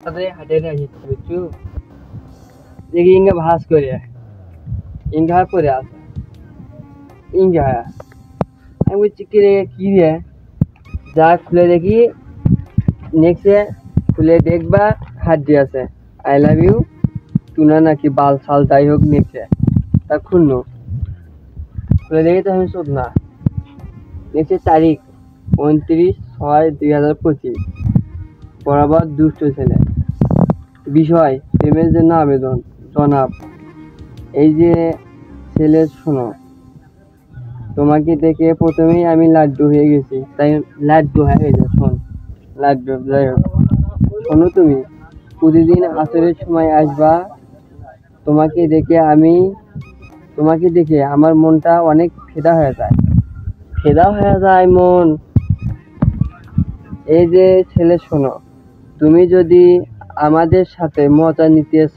তাদের হাটে রাখি বুঝছো দেখি ইঙ্গা ভাস করে ইঙ্গা করে আছে ইঙ্গা আমি বলছি কি রে কি রে যা খুলে দেখি নেক্সটে খুলে দেখবা হাত দিয়ে আছে আই লাভ ইউ টুনা নাকি বাল সাল যাই হোক নেক্সটে তা খুললো খুলে দেখি তো আমি শোধ না নেক্সটের তারিখ 29/6/2025 বরাবর দুষ্ট ছেলে বিষয় প্রেমের জন্য আবেদন জনাব এই যে ছেলে শোনো তোমাকে দেখে প্রথমেই আমি লাড্ডু হয়ে গেছি তাই লাড্ডু হয়ে গেছে শোন লাড্ডু যাই হোক শোনো তুমি প্রতিদিন আসরের সময় আসবা তোমাকে দেখে আমার মনটা অনেক ফেদা হয়ে যায় মন এই যে ছেলে শোনো তুমি যদি আমাদের সাথে মজা নিতে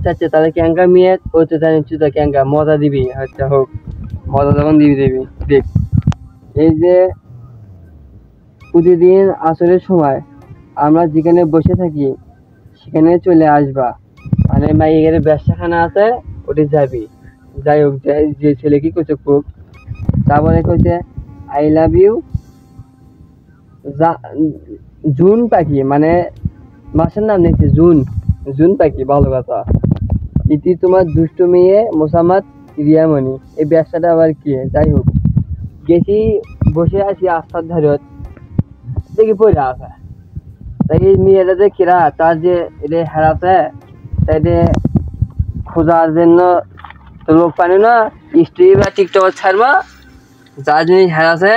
চাচ্ছে তাহলে ক্যাঙ্কা মেয়ে ওই তো জানি চুতা ক্যাঙ্কা মজা দিবি আচ্ছা হোক মজা যখন দিবি দেখ এই যে প্রতিদিন আসরের সময় আমরা যেখানে বসে থাকি সেখানে চলে আসবা মানে এখানে ব্যবসাখানা আছে ওটি যাবি যাই হোক যে ছেলে কি করছে খুব তারপরে কইছে আই লাভ ইউ জুন পাখি মানে মাসের নাম নিচ্ছে জুন পাখি ভালো কথা ইতি তোমার দুষ্ট মেয়ে মোসাম্মদ রিয়ামণি এই ব্যবসাটা আবার কি যাই হোক গেছি বসে আছি আস্থার ধারত দেখি পড়ে আছে তাই মেয়েটা যে কিরা তার যে এটা হারাতে তাই খোঁজার জন্য লোক পানি না স্ত্রী বা টিকটক ছাড়বা যার জিনিস হারাছে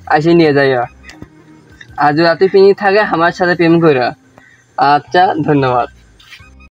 আসে নিয়ে যাইয়া আজ রাতে পিনি থাকে আমার সাথে প্রেম করে আচ্ছা ধন্যবাদ।